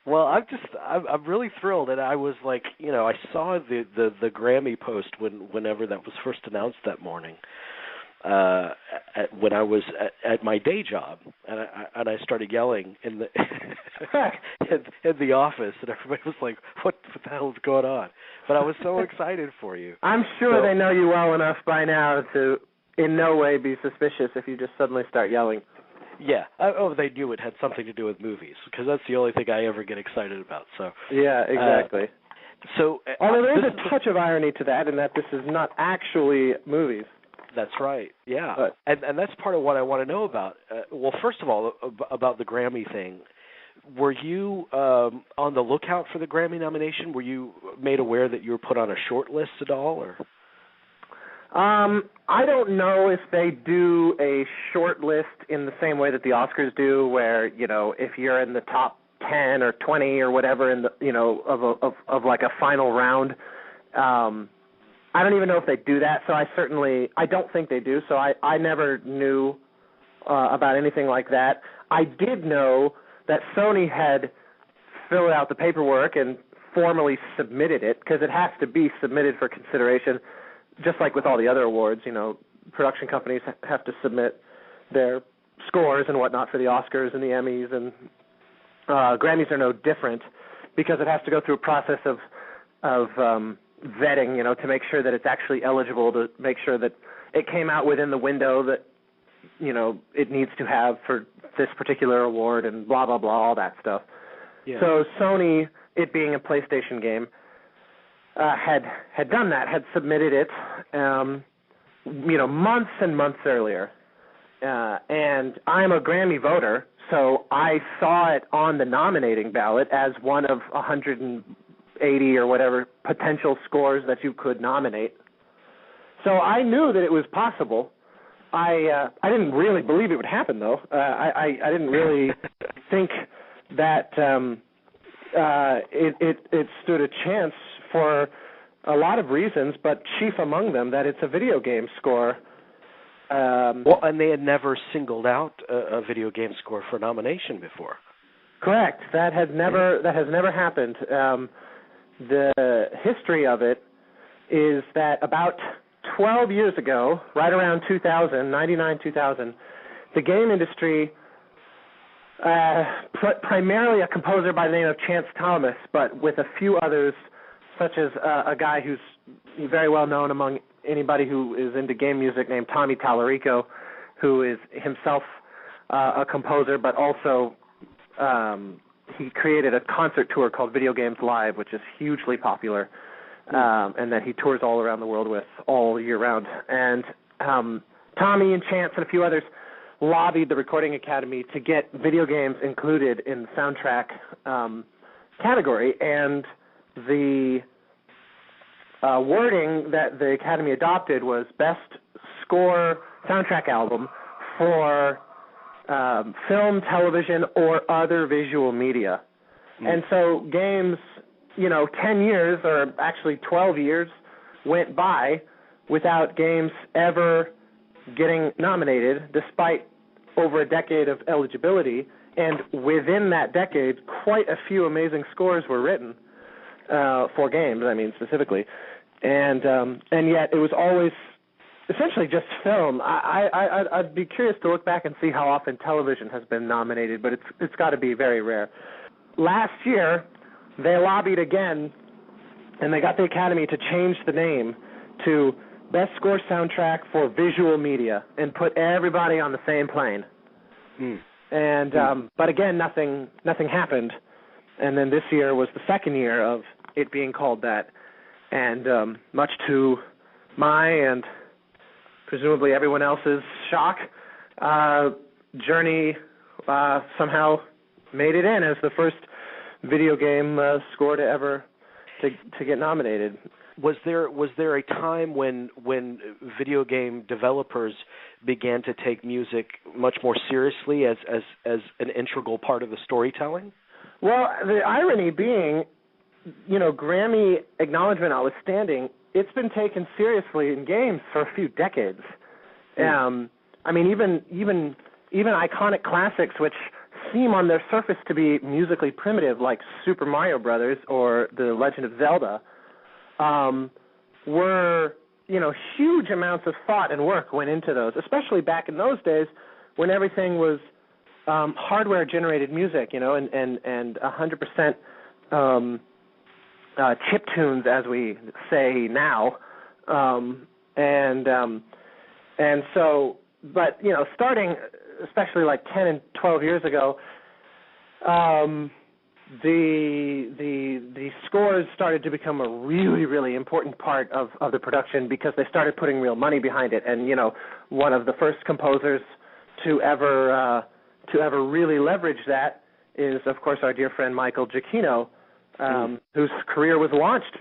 Well, I'm really thrilled, and I was like, I saw the Grammy post whenever that was first announced that morning, when I was at my day job, and I started yelling in the in the office, and everybody was like, "What the hell is going on?" But I was so excited for you. I'm sure they know you well enough by now to in no way be suspicious if you just suddenly start yelling. Yeah. They knew it had something to do with movies, because that's the only thing I ever get excited about. So. Yeah, exactly. Although there is a touch of irony to that, in that this is not actually movies. That's right. Yeah. And that's part of what I want to know about. Well, first of all, about the Grammy thing. Were you on the lookout for the Grammy nomination? Were you made aware that you were put on a short list at all, or? I don't know if they do a short list in the same way that the Oscars do, where, if you're in the top 10 or 20 or whatever in the, of like a final round. I don't even know if they do that, so I don't think they do, so I never knew about anything like that. I did know that Sony had filled out the paperwork and formally submitted it, because it has to be submitted for consideration. Just like with all the other awards, production companies have to submit their scores and whatnot for the Oscars and the Emmys, and Grammys are no different, because it has to go through a process of vetting, to make sure that it's actually eligible, to make sure that it came out within the window that, it needs to have for this particular award, and blah, blah, blah, all that stuff. Yeah. So Sony, it being a PlayStation game, had done that, had submitted it, months and months earlier. And I'm a Grammy voter, so I saw it on the nominating ballot as one of 180 or whatever potential scores that you could nominate. So I knew that it was possible. I didn't really believe it would happen, though. I didn't really think that it stood a chance for a lot of reasons, but chief among them that it's a video game score. And they had never singled out a video game score for nomination before. Correct. That has never happened. The history of it is that about 12 years ago, right around 2000, 99, 2000, the game industry, primarily a composer by the name of Chance Thomas, but with a few others, such as a guy who's very well known among anybody who is into game music, named Tommy Tallarico, who is himself a composer, but also he created a concert tour called Video Games Live, which is hugely popular, and that he tours all around the world with all year round. And Tommy and Chance and a few others lobbied the Recording Academy to get video games included in the soundtrack category, and the wording that the Academy adopted was best score soundtrack album for film, television, or other visual media. And so games, 10 years, or actually 12 years, went by without games ever getting nominated, despite over a decade of eligibility. And within that decade, quite a few amazing scores were written for games, specifically. And yet it was always essentially just film. I'd be curious to look back and see how often television has been nominated, but it's got to be very rare. Last year, they lobbied again, and they got the Academy to change the name to Best Score Soundtrack for Visual Media and put everybody on the same plane. And but again, nothing happened. And then this year was the second year of it being called that. And much to my and presumably everyone else's shock, Journey somehow made it in as the first video game score to ever to get nominated. Was there a time when video game developers began to take music much more seriously as an integral part of the storytelling? Well, the irony being, Grammy acknowledgement notwithstanding, it's been taken seriously in games for a few decades. Even iconic classics, which seem on their surface to be musically primitive, like Super Mario Brothers or The Legend of Zelda, were, huge amounts of thought and work went into those, especially back in those days when everything was hardware-generated music, and 100% chip tunes, as we say now, and so, but starting especially like 10 and 12 years ago, the scores started to become a really, really important part of the production because they started putting real money behind it. And one of the first composers to ever really leverage that is, of course, our dear friend Michael Giacchino, whose career was launched.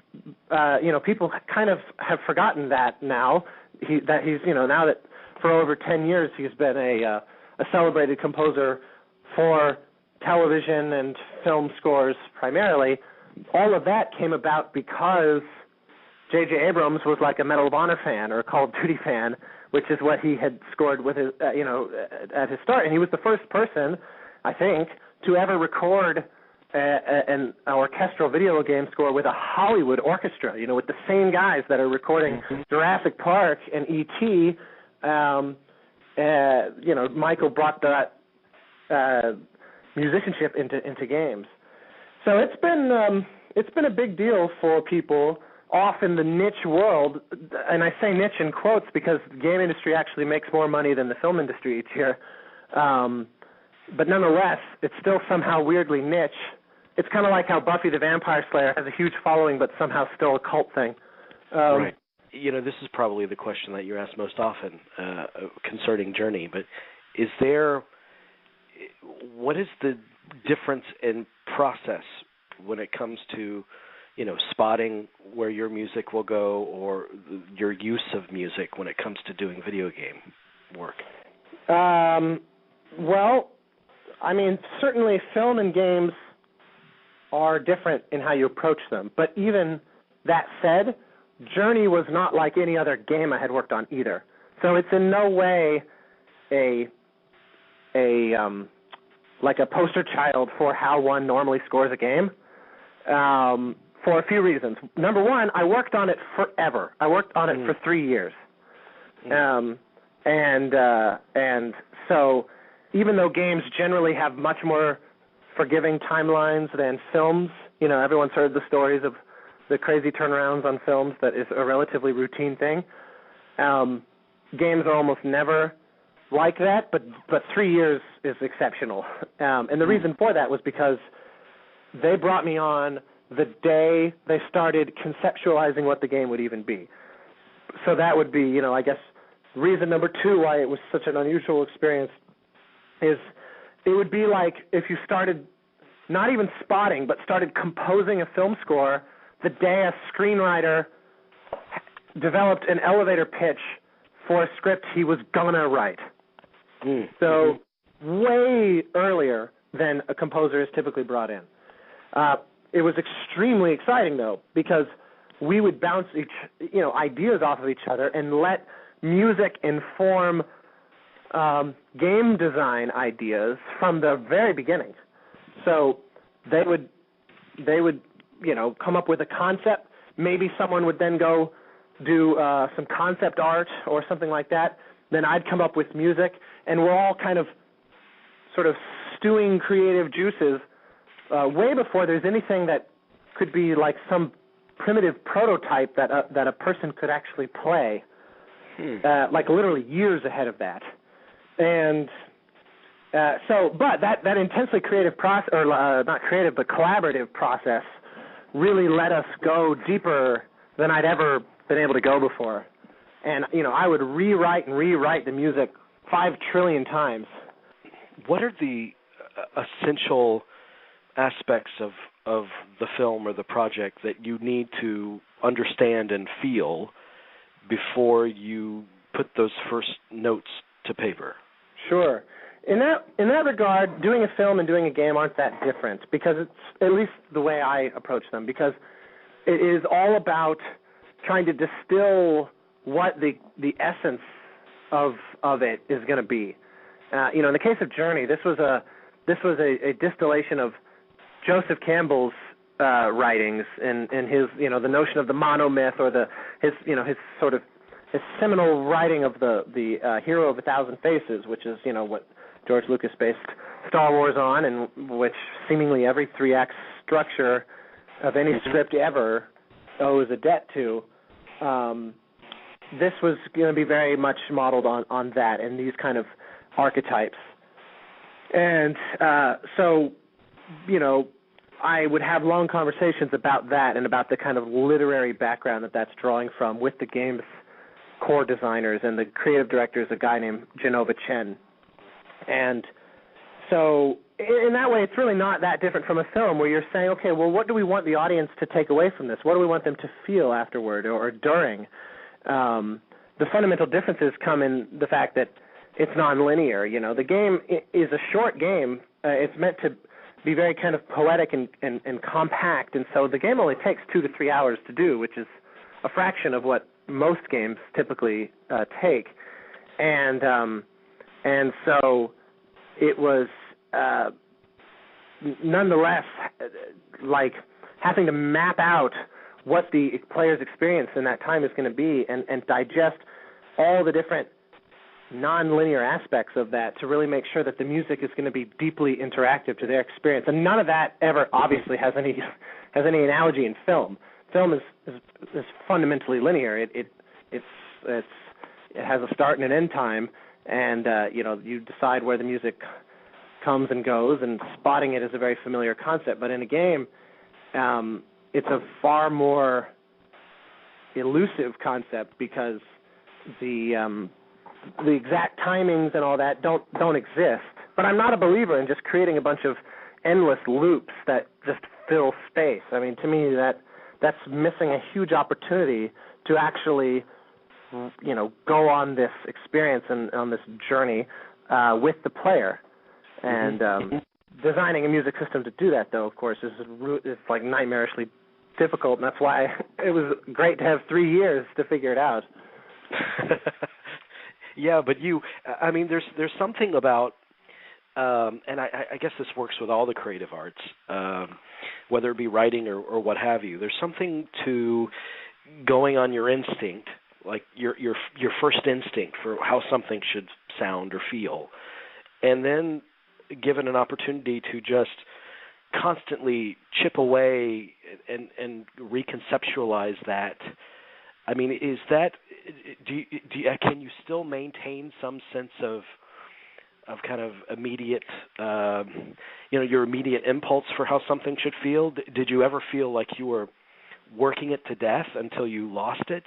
People kind of have forgotten that now. Now that for over 10 years he's been a celebrated composer for television and film scores primarily. All of that came about because J.J. Abrams was like a Medal of Honor fan or a Call of Duty fan, which is what he had scored with his, at his start. And he was the first person, I think, to ever record an orchestral video game score with a Hollywood orchestra, with the same guys that are recording Jurassic Park and E.T. Michael brought that musicianship into games. So it's been a big deal for people off in the niche world, and I say niche in quotes because the game industry actually makes more money than the film industry each year. But nonetheless, it's still somehow weirdly niche. It's kind of like how Buffy the Vampire Slayer has a huge following, but somehow still a cult thing. Right. This is probably the question that you're asked most often concerning Journey, but what is the difference in process when it comes to, spotting where your music will go or your use of music when it comes to doing video game work? Well, I mean, certainly film and games are different in how you approach them. But even that said, Journey was not like any other game I had worked on either. So it's in no way like a poster child for how one normally scores a game, for a few reasons. Number one, I worked on it forever. I worked on it for 3 years. And so even though games generally have much more forgiving timelines than films, everyone's heard the stories of the crazy turnarounds on films that is a relatively routine thing. Games are almost never like that, but 3 years is exceptional. And the reason for that was because they brought me on the day they started conceptualizing what the game would even be. So that would be, I guess, reason number two why it was such an unusual experience is it would be like if you started not even spotting, but started composing a film score the day a screenwriter developed an elevator pitch for a script he was gonna write. So way earlier than a composer is typically brought in. It was extremely exciting, though, because we would bounce ideas off of each other and let music inform game design ideas from the very beginning. So they would come up with a concept. Maybe someone would then go do some concept art or something like that. Then I'd come up with music, and we're all kind of sort of stewing creative juices way before there's anything that could be like some primitive prototype that a person could actually play, like literally years ahead of that. And but that intensely creative process, or not creative, but collaborative process, really let us go deeper than I'd ever been able to go before. And, I would rewrite the music 5 trillion times. What are the essential aspects of the film or the project that you need to understand and feel before you put those first notes to paper? Sure. In that regard, doing a film and doing a game aren't that different, because it's at least the way I approach them, because it is all about trying to distill what the essence of it is going to be. In the case of Journey, this was a this was a distillation of Joseph Campbell's writings and his, the notion of the monomyth, or his seminal writing of the Hero of a Thousand Faces, which is, what George Lucas based Star Wars on, and which seemingly every 3-act structure of any script ever owes a debt to. This was going to be very much modeled on that and these kind of archetypes. And so, I would have long conversations about that and about the kind of literary background that's drawing from with the game's core designers, and the creative director is a guy named Genova Chen. And so in that way, it's really not that different from a film where you're saying, okay, well, what do we want the audience to take away from this? What do we want them to feel afterward or during? The fundamental differences come in the fact that it's nonlinear. The game is a short game. It's meant to be very kind of poetic and compact, and so the game only takes 2 to 3 hours to do, which is a fraction of what most games typically take. And so it was nonetheless like having to map out what the player's experience in that time is going to be and digest all the different non-linear aspects of that to really make sure that the music is going to be deeply interactive to their experience. And none of that ever obviously has any analogy in film. Film is fundamentally linear. It has a start and an end time, and you decide where the music comes and goes, and spotting it is a very familiar concept. But in a game, it's a far more elusive concept because the exact timings and all that don't exist. But I'm not a believer in just creating a bunch of endless loops that just fill space. I mean, to me, that's missing a huge opportunity to actually, go on this experience and on this journey with the player. And designing a music system to do that, though, of course, is like nightmarishly difficult, and that's why it was great to have 3 years to figure it out. Yeah, but there's something about, and I guess this works with all the creative arts, whether it be writing or what have you. There's something to going on your instinct, like your first instinct for how something should sound or feel, and then given an opportunity to just constantly chip away and reconceptualize that. I mean, is that can you still maintain some sense of kind of immediate, your immediate impulse for how something should feel? Did you ever feel like you were working it to death until you lost it?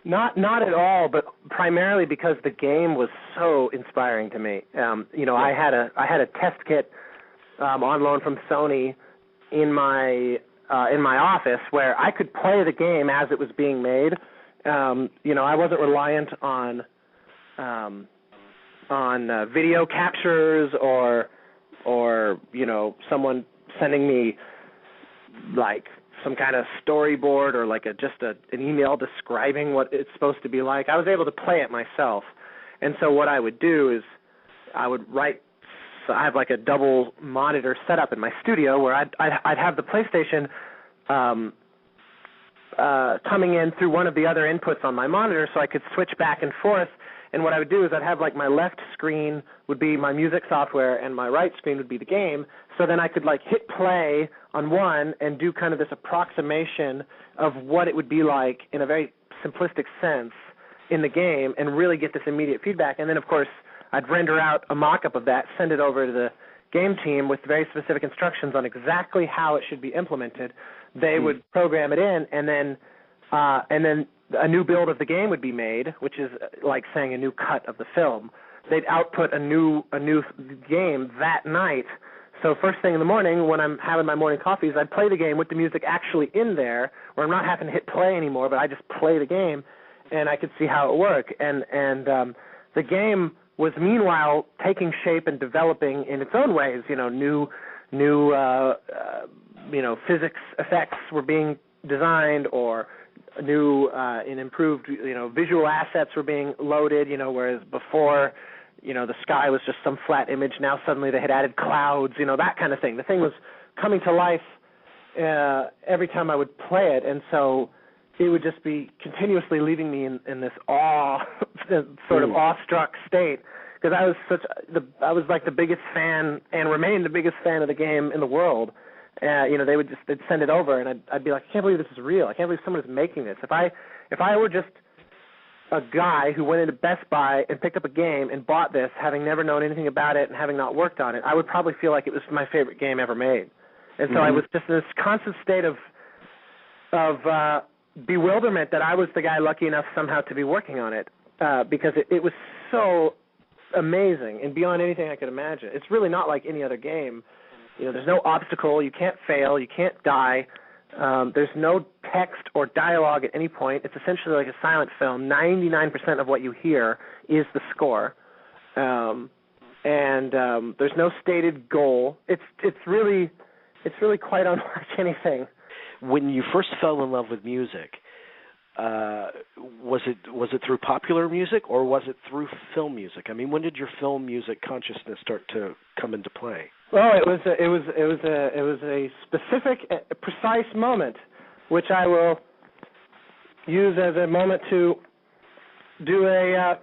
Not at all, but primarily because the game was so inspiring to me. I had a test kit on loan from Sony in my office where I could play the game as it was being made. I wasn't reliant on video captures or someone sending me like some kind of storyboard or like an email describing what it's supposed to be like. I was able to play it myself. And so what I would do is I would write. So I have like a double monitor setup in my studio where I'd have the PlayStation coming in through one of the other inputs on my monitor, so I could switch back and forth. And what I would do is I'd have like my left screen would be my music software and my right screen would be the game. So then I could like hit play on one and do kind of this approximation of what it would be like in a very simplistic sense in the game and really get this immediate feedback. And then, of course, I'd render out a mock-up of that, send it over to the game team with very specific instructions on exactly how it should be implemented. They would program it in, and then a new build of the game would be made, which is like saying a new cut of the film. They'd output a new game that night. So first thing in the morning, when I'm having my morning coffees, I'd play the game with the music actually in there, where I'm not having to hit play anymore, but I just play the game, and I could see how it worked. And the game was meanwhile taking shape and developing in its own ways. New physics effects were being designed, or new and improved visual assets were being loaded. Whereas before the sky was just some flat image. Now suddenly they had added clouds, that kind of thing. The thing was coming to life every time I would play it, and so it would just be continuously leaving me in this sort of awestruck state, because I was like the biggest fan and remain the biggest fan of the game in the world. They'd send it over, and I'd be like, I can't believe this is real. I can't believe someone is making this. If I were just a guy who went into Best Buy and picked up a game and bought this, having never known anything about it and having not worked on it, I would probably feel like it was my favorite game ever made. And so I was just in this constant state of bewilderment that I was the guy lucky enough somehow to be working on it, because it was so amazing and beyond anything I could imagine. It's really not like any other game. There's no obstacle. You can't fail. You can't die. There's no text or dialogue at any point. It's essentially like a silent film. 99% of what you hear is the score, and there's no stated goal. It's really quite unlike anything. When you first fell in love with music, was it through popular music or was it through film music? I mean, when did your film music consciousness start to come into play? Well, it was a specific, precise moment, which I will use as a moment to do a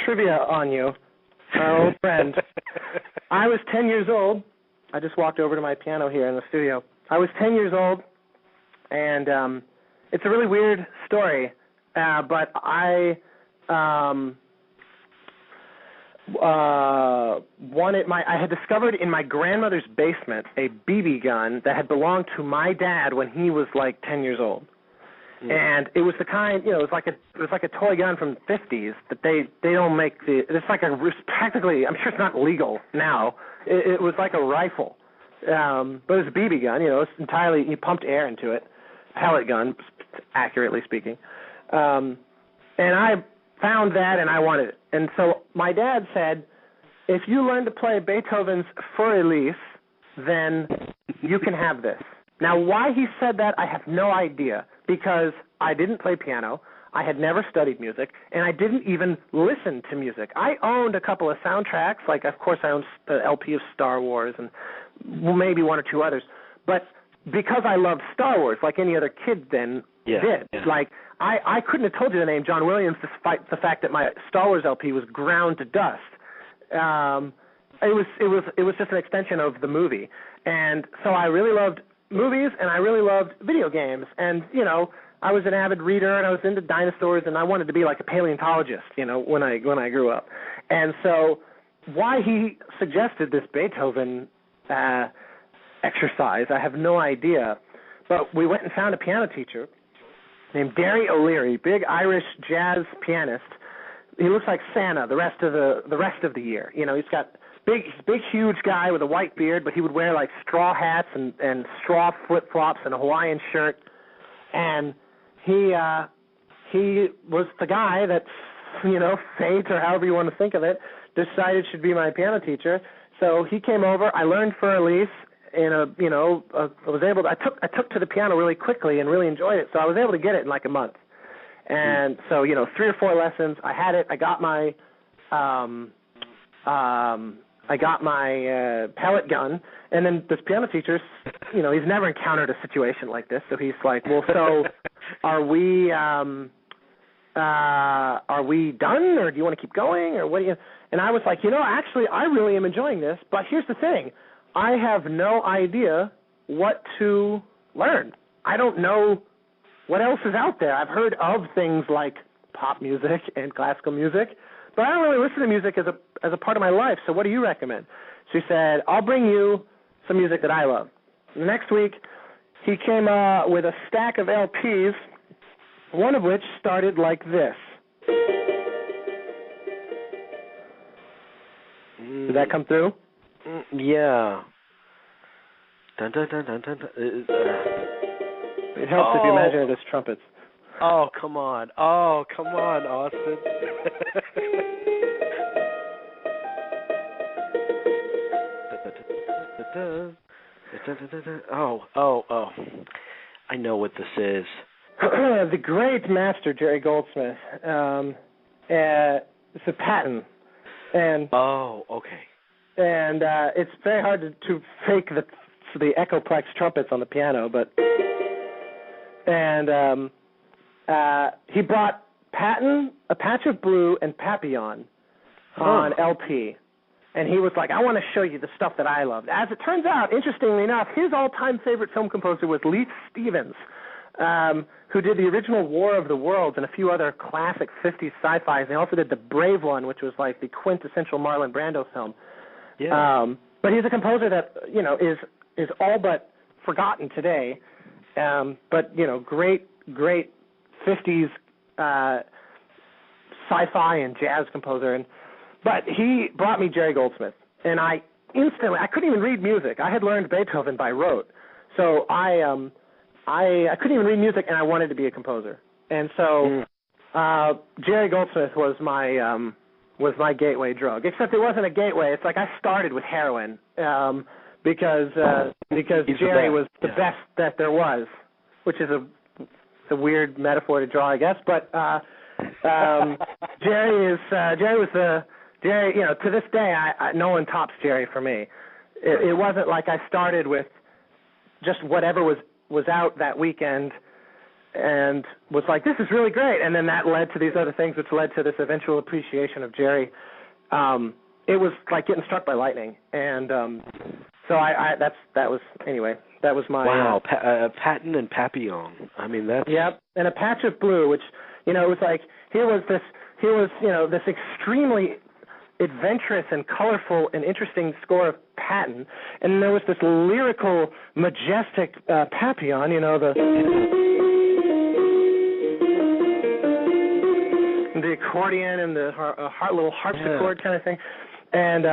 trivia on you, our old friend. I was 10 years old. I just walked over to my piano here in the studio. I was 10 years old, and it's a really weird story, but I had discovered in my grandmother's basement a BB gun that had belonged to my dad when he was like 10 years old. And it was the kind, it was like a toy gun from the 50s that they don't make it's like practically, I'm sure it's not legal now. It was like a rifle. But it was a BB gun, it's entirely, you pumped air into it. Pellet gun, accurately speaking. And I found that and I wanted it. And so my dad said, if you learn to play Beethoven's Für Elise, then you can have this. Now, why he said that, I have no idea, because I didn't play piano, I had never studied music, and I didn't even listen to music. I owned a couple of soundtracks, like, of course, I owned the LP of Star Wars and maybe one or two others, but because I loved Star Wars, like any other kid then did. Yeah. Like, I couldn't have told you the name John Williams despite the fact that my Star Wars LP was ground to dust. It was just an extension of the movie. And so I really loved movies and I really loved video games. And, I was an avid reader and I was into dinosaurs and I wanted to be like a paleontologist, when I grew up. And so why he suggested this Beethoven exercise, I have no idea. But we went and found a piano teacher named Jerry O'Leary, big Irish jazz pianist. He looks like Santa the rest of the year. He's got big, huge guy with a white beard, but he would wear like straw hats and straw flip-flops and a Hawaiian shirt. And he was the guy that, fate or however you want to think of it, decided should be my piano teacher. So he came over. I learned Für Elise. I took to the piano really quickly and really enjoyed it. So I was able to get it in like a month. And so, 3 or 4 lessons. I had it. I got my pellet gun. And then this piano teacher, he's never encountered a situation like this. So he's like, well, so are we done, or do you want to keep going, or what do you? And I was like, actually, I really am enjoying this. But here's the thing. I have no idea what to learn. I don't know what else is out there. I've heard of things like pop music and classical music, but I don't really listen to music as a part of my life, so what do you recommend? She said, I'll bring you some music that I love. The next week, he came with a stack of LPs, one of which started like this. Did that come through? Yeah. Dun, dun, dun, dun, dun, dun. It helps if you imagine it as trumpets. Oh, come on, Austin. Oh. I know what this is. The great master, Jerry Goldsmith. It's a patent And okay. And it's very hard to fake the Echoplex trumpets on the piano, he brought Patton, A Patch of Blue, and Papillon on LP. And he was like, I want to show you the stuff that I love. As it turns out, interestingly enough, his all-time favorite film composer was Leith Stevens, who did the original War of the Worlds and a few other classic 50s sci-fis. He also did The Brave One, which was like the quintessential Marlon Brando film. Yeah. But he's a composer that, is all but forgotten today. But, great 50s sci-fi and jazz composer. But he brought me Jerry Goldsmith, and I couldn't even read music. I had learned Beethoven by rote. So I couldn't even read music, and I wanted to be a composer. And so Jerry Goldsmith was my gateway drug. Except it wasn't a gateway. It's like I started with heroin because Jerry was the best that there was, which is a weird metaphor to draw, I guess. But Jerry was to this day, no one tops Jerry for me. It wasn't like I started with just whatever was out that weekend and was like, this is really great, and then that led to these other things, which led to this eventual appreciation of Jerry. It was like getting struck by lightning, and so that was my Patton and Papillon. I mean, that's and A Patch of Blue, which it was like here was this extremely adventurous and colorful and interesting score of Patton, and there was this lyrical, majestic Papillon, the accordion and the little harpsichord kind of thing, and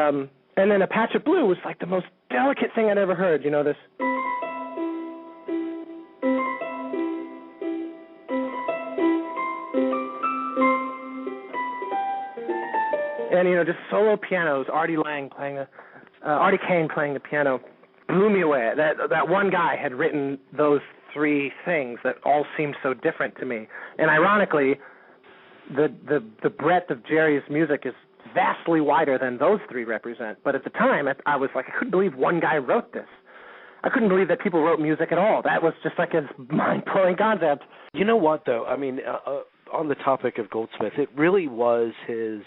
then A Patch of Blue was like the most delicate thing I'd ever heard. This. And just solo pianos. Artie Kane playing the piano blew me away. That one guy had written those three things that all seemed so different to me. And ironically, the breadth of Jerry's music is vastly wider than those three represent. But at the time, I was like, I couldn't believe one guy wrote this. I couldn't believe that people wrote music at all. That was just like a mind-blowing concept. You know what, though? I mean, on the topic of Goldsmith, it really was his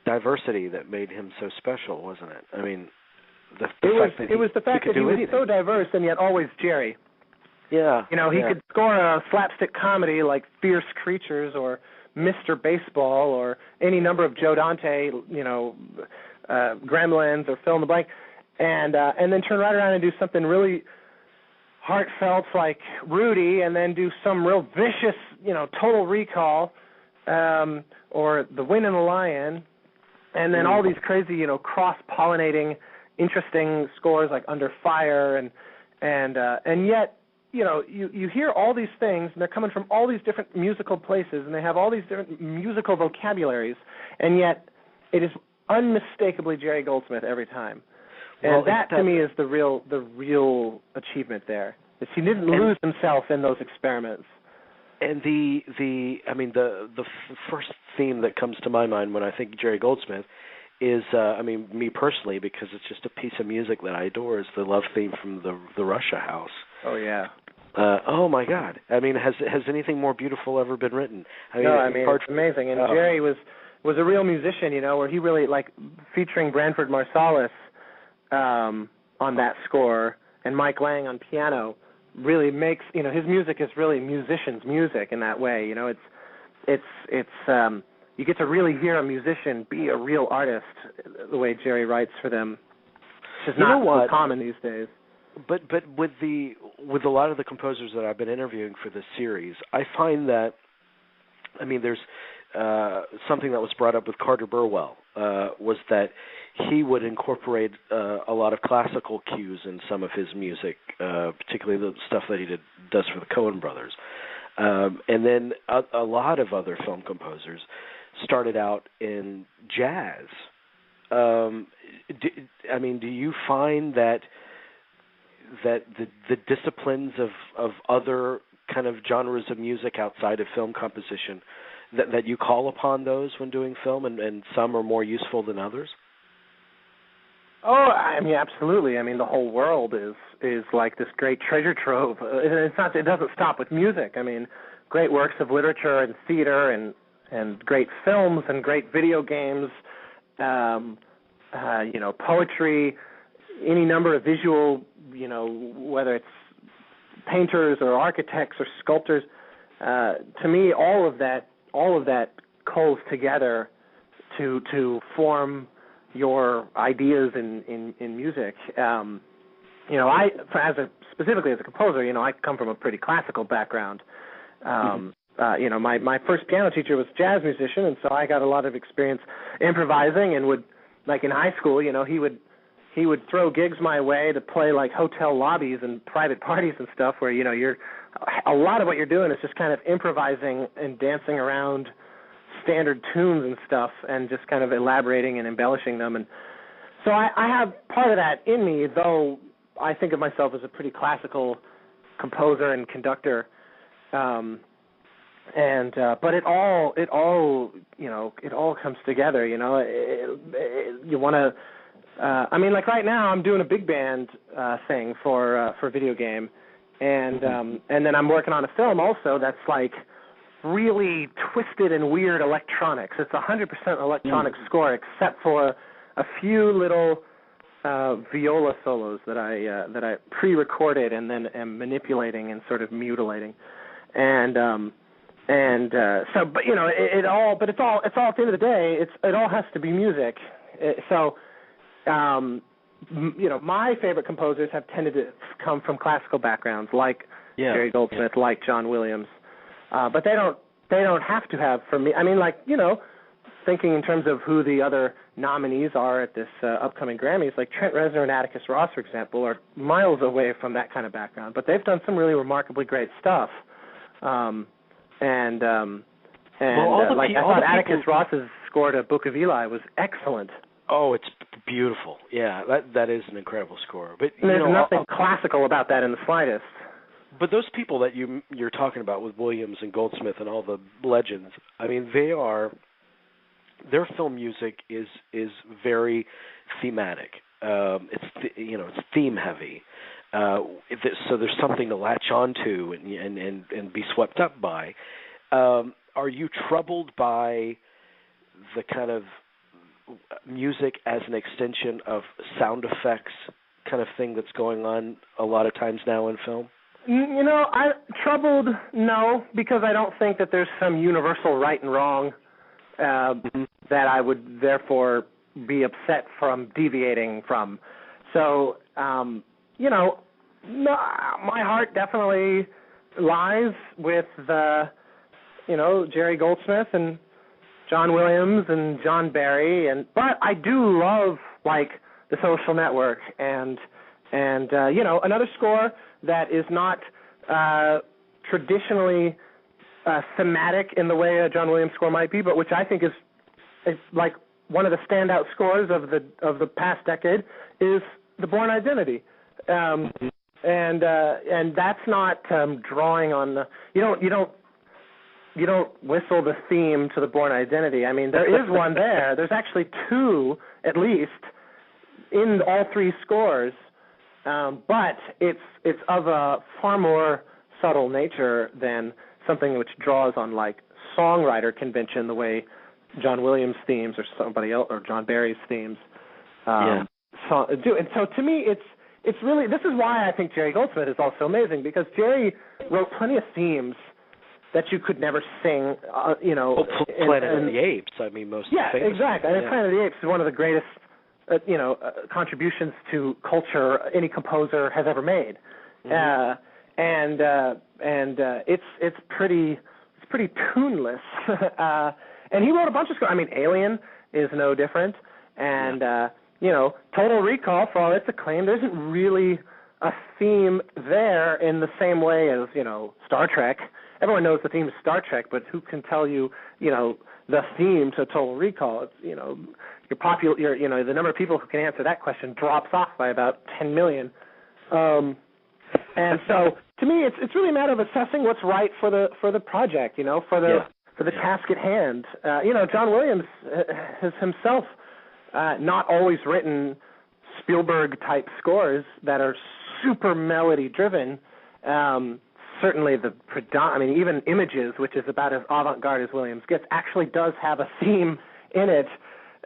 diversity that made him so special, wasn't it? I mean, the fact that he was so diverse and yet always Jerry. Yeah. He could score a slapstick comedy like Fierce Creatures or Mr. Baseball or any number of Joe Dante, Gremlins or Fill in the Blank, and then turn right around and do something really heartfelt like Rudy, and then do some real vicious, Total Recall, or The Wind and the Lion. And then all these crazy, cross-pollinating, interesting scores like Under Fire, and yet, you hear all these things, and they're coming from all these different musical places, and they have all these different musical vocabularies, and yet it is unmistakably Jerry Goldsmith every time. And that to me is the real achievement there. Is he didn't lose himself in those experiments. And the first theme that comes to my mind when I think Jerry Goldsmith is, me personally, because it's just a piece of music that I adore, is the love theme from the Russia House. Oh yeah. Oh my God! I mean, has anything more beautiful ever been written? It's amazing. And Jerry was a real musician, where he really featuring Branford Marsalis on that score and Mike Lang on piano. Really makes his music is really musician's music in that way. It's you get to really hear a musician be a real artist the way Jerry writes for them. It's not so common these days. But with a lot of the composers that I've been interviewing for this series, I find that there's something that was brought up with Carter Burwell was that he would incorporate a lot of classical cues in some of his music, particularly the stuff that he does for the Coen brothers. And then a lot of other film composers started out in jazz. Do you find that the disciplines of other kind of genres of music outside of film composition that you call upon those when doing film, and some are more useful than others? Oh, I mean, absolutely. I mean, the whole world is like this great treasure trove. It doesn't stop with music. I mean, great works of literature and theater and great films and great video games, poetry, any number of visual, whether it's painters or architects or sculptors. To me, all of that culls together to form your ideas in music. Specifically as a composer, I come from a pretty classical background. My first piano teacher was a jazz musician, and so I got a lot of experience improvising, and would, like in high school, he would throw gigs my way to play like hotel lobbies and private parties and stuff where, you're a lot of what you're doing is just kind of improvising and dancing around standard tunes and stuff and just kind of elaborating and embellishing them. And so I have part of that in me, though I think of myself as a pretty classical composer and conductor. But it all comes together, you want to, like right now I'm doing a big band thing for video game, and then I'm working on a film also that's like really twisted and weird electronics. It's 100% electronic score, except for a few little viola solos that I pre-recorded and then am manipulating and sort of mutilating, but it's all at the end of the day, it all has to be music. My favorite composers have tended to come from classical backgrounds, like Jerry Goldsmith, like John Williams. But they don't have to have, for me. I mean, thinking in terms of who the other nominees are at this upcoming Grammys, like Trent Reznor and Atticus Ross, for example, are miles away from that kind of background. But they've done some really remarkably great stuff. I thought Atticus Ross's score to Book of Eli was excellent. Oh, it's beautiful. Yeah, that is an incredible score. But there's nothing classical about that in the slightest. But those people that you're talking about with Williams and Goldsmith and all the legends, I mean, their film music is very thematic. It's theme heavy. So there's something to latch onto and be swept up by. Are you troubled by the kind of music as an extension of sound effects kind of thing that's going on a lot of times now in film? I'm troubled, no, because I don't think that there's some universal right and wrong that I would therefore be upset from deviating from. So, no, my heart definitely lies with Jerry Goldsmith and John Williams and John Barry, but I do love The Social Network and another score that is not traditionally thematic in the way a John Williams score might be, but which I think is like one of the standout scores of the past decade is The Bourne Identity, and that's not drawing on the you don't whistle the theme to The Bourne Identity. I mean, there is one there. There's actually two, at least, in all three scores, but it's of a far more subtle nature than something which draws on songwriter convention, the way John Williams' themes or somebody else or John Barry's themes do. And so to me, it's really, this is why I think Jerry Goldsmith is also amazing, because Jerry wrote plenty of themes that you could never sing, Planet of the Apes, I mean, most famous. Yeah, exactly. I mean, Planet of the Apes is one of the greatest, contributions to culture any composer has ever made. Mm-hmm. It's pretty tuneless. And he wrote a bunch of scores. I mean, Alien is no different. And, Total Recall, for all its acclaim, there isn't really a theme there in the same way as, Star Trek. Everyone knows the theme of Star Trek, but who can tell you, the theme to Total Recall? It's, the number of people who can answer that question drops off by about 10 million. And so, to me, it's really a matter of assessing what's right for the project, for for the task at hand. John Williams has himself not always written Spielberg-type scores that are super melody-driven. Certainly even Images, which is about as avant-garde as Williams gets, actually does have a theme in it.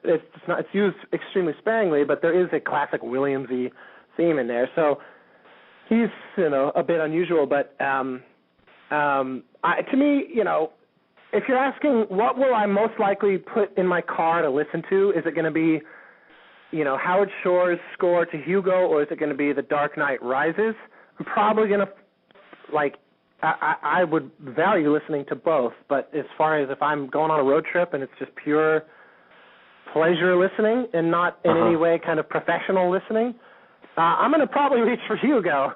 It's used extremely sparingly, but there is a classic Williamsy theme in there. So he's, a bit unusual, but to me, if you're asking what will I most likely put in my car to listen to, is it going to be, Howard Shore's score to Hugo, or is it going to be The Dark Knight Rises? I'm probably going to, I would value listening to both, but as far as if I'm going on a road trip and it's just pure pleasure listening and not in any way kind of professional listening, I'm going to probably reach for Hugo.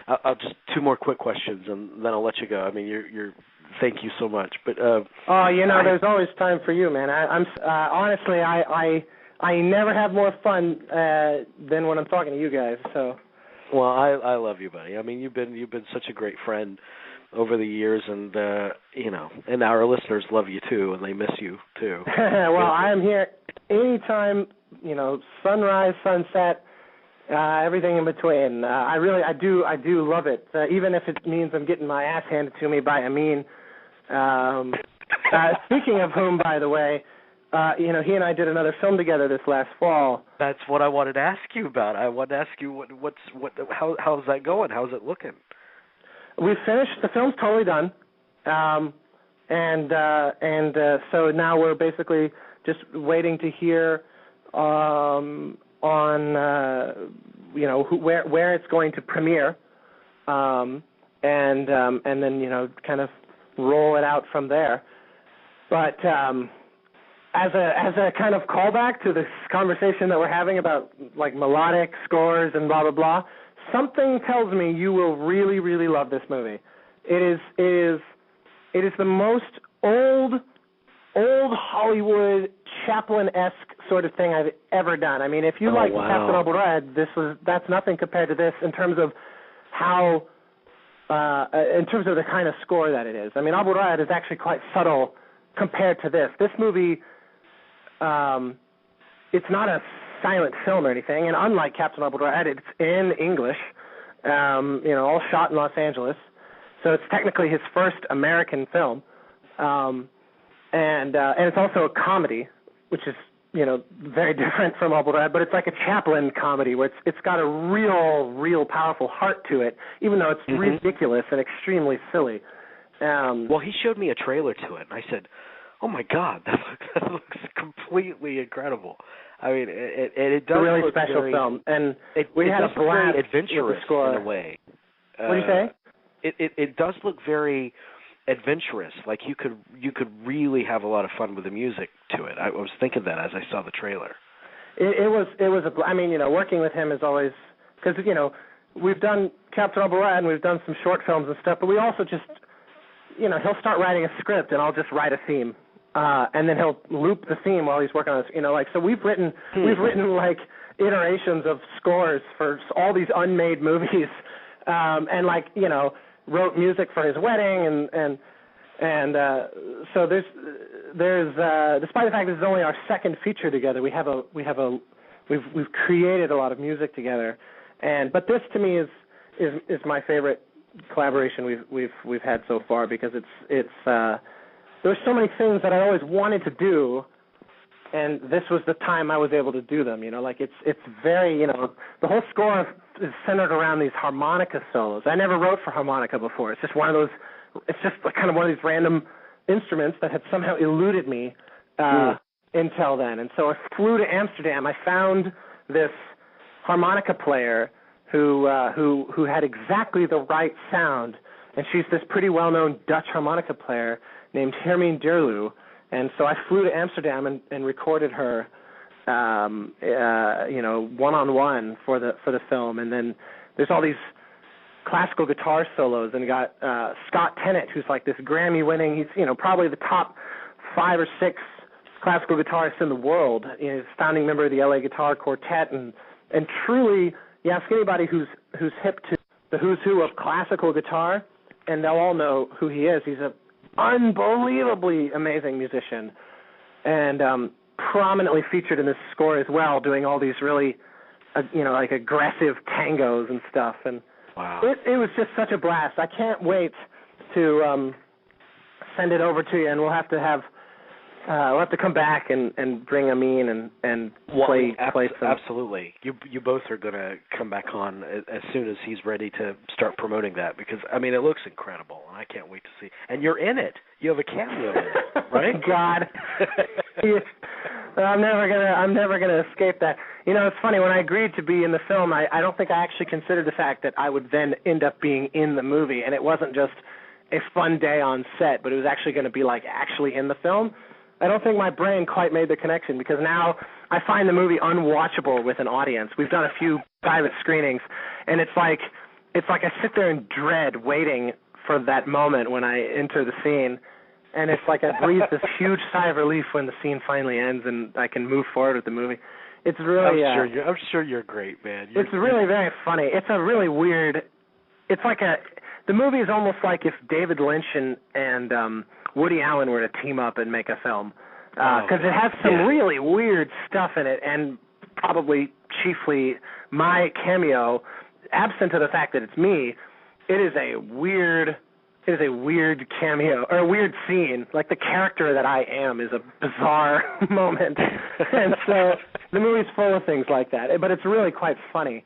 I'll just 2 more quick questions, and then I'll let you go. I mean, you're thank you so much. But there's always time for you, man. I'm honestly, I never have more fun than when I'm talking to you guys. So. Well, I love you, buddy. I mean, you've been such a great friend over the years, and and our listeners love you too, and they miss you too. Well, I am here anytime. Sunrise, sunset. Everything in between. I do love it, even if it means I'm getting my ass handed to me by Amin. Speaking of whom, by the way, he and I did another film together this last fall. That's what I wanted to ask you about. I wanted to ask you how's that going? How's it looking? We finished. The film's totally done, so now we're basically just waiting to hear on where it's going to premiere, and then kind of roll it out from there. But as a kind of callback to this conversation that we're having about melodic scores and blah blah blah, something tells me you will really, really love this movie. It is the most old Hollywood Chaplin-esque sort of thing I've ever done. I mean, if you like Captain Abu Ghraib, that's nothing compared to this in terms of how, in terms of the kind of score that it is. I mean, Abu Ghraib is actually quite subtle compared to this. This movie, it's not a silent film or anything, and unlike Captain Abu Ghraib, it's in English, all shot in Los Angeles. So it's technically his first American film. And it's also a comedy, which is, very different from Abu Ghraib, but it's like a Chaplin comedy where it's got a real powerful heart to it, even though it's ridiculous and extremely silly. Well, he showed me a trailer to it, and I said, oh, my God, that looks completely incredible. I mean, it does look a really look special very, film, and we had a blast adventurous with the score. in a way. What do you say? It does look very adventurous. Like you could really have a lot of fun with the music to it. I was thinking that as I saw the trailer. It was working with him is always, because we've done Captain Abu Ghraib and we've done some short films and stuff, but we also just he'll start writing a script and I'll just write a theme, and then he'll loop the theme while he's working on this. So we've written iterations of scores for all these unmade movies, and wrote music for his wedding, and so there's despite the fact this is only our second feature together, we've created a lot of music together, but this to me is my favorite collaboration we've had so far, because it's there's so many things that I always wanted to do, and this was the time I was able to do them. It's very, the whole score is centered around these harmonica solos. I never wrote for harmonica before. It's just one of those. It's just kind of one of these random instruments that had somehow eluded me until then. And so I flew to Amsterdam. I found this harmonica player who had exactly the right sound, and she's this pretty well-known Dutch harmonica player named Hermine Deerloo. And so I flew to Amsterdam and recorded her, one-on-one for the film. And then there's all these classical guitar solos, and got Scott Tennant, who's like this Grammy-winning. He's probably the top 5 or 6 classical guitarists in the world. He's a founding member of the LA Guitar Quartet, and truly, you ask anybody who's hip to the who's who of classical guitar, and they'll all know who he is. He's a unbelievably amazing musician, and prominently featured in this score as well, doing all these really, like aggressive tangos and stuff. And wow. It was just such a blast. I can't wait to send it over to you, and we'll have to come back and bring Amin and play some. Absolutely. You both are going to come back on as soon as he's ready to start promoting that, because it looks incredible, and I can't wait to see. And you're in it. You have a cameo in it, right? God. I'm never gonna escape that. It's funny, when I agreed to be in the film, I don't think I actually considered the fact that I would then end up being in the movie, and it wasn't just a fun day on set, but it was actually going to be like actually in the film. I don't think my brain quite made the connection, because now I find the movie unwatchable with an audience. We've done a few private screenings, and it's like I sit there in dread waiting for that moment when I enter the scene, and it's like I breathe this huge sigh of relief when the scene finally ends and I can move forward with the movie. It's really I'm sure you're great, man. It's really very funny. It's a really weird. It's like the movie is almost like if David Lynch and Woody Allen were to team up and make a film, because it has some really weird stuff in it, and probably chiefly my cameo, absent of the fact that it's me. It is a weird cameo, or a weird scene. Like, the character that I am is a bizarre moment. And so the movie's full of things like that, but it's really quite funny.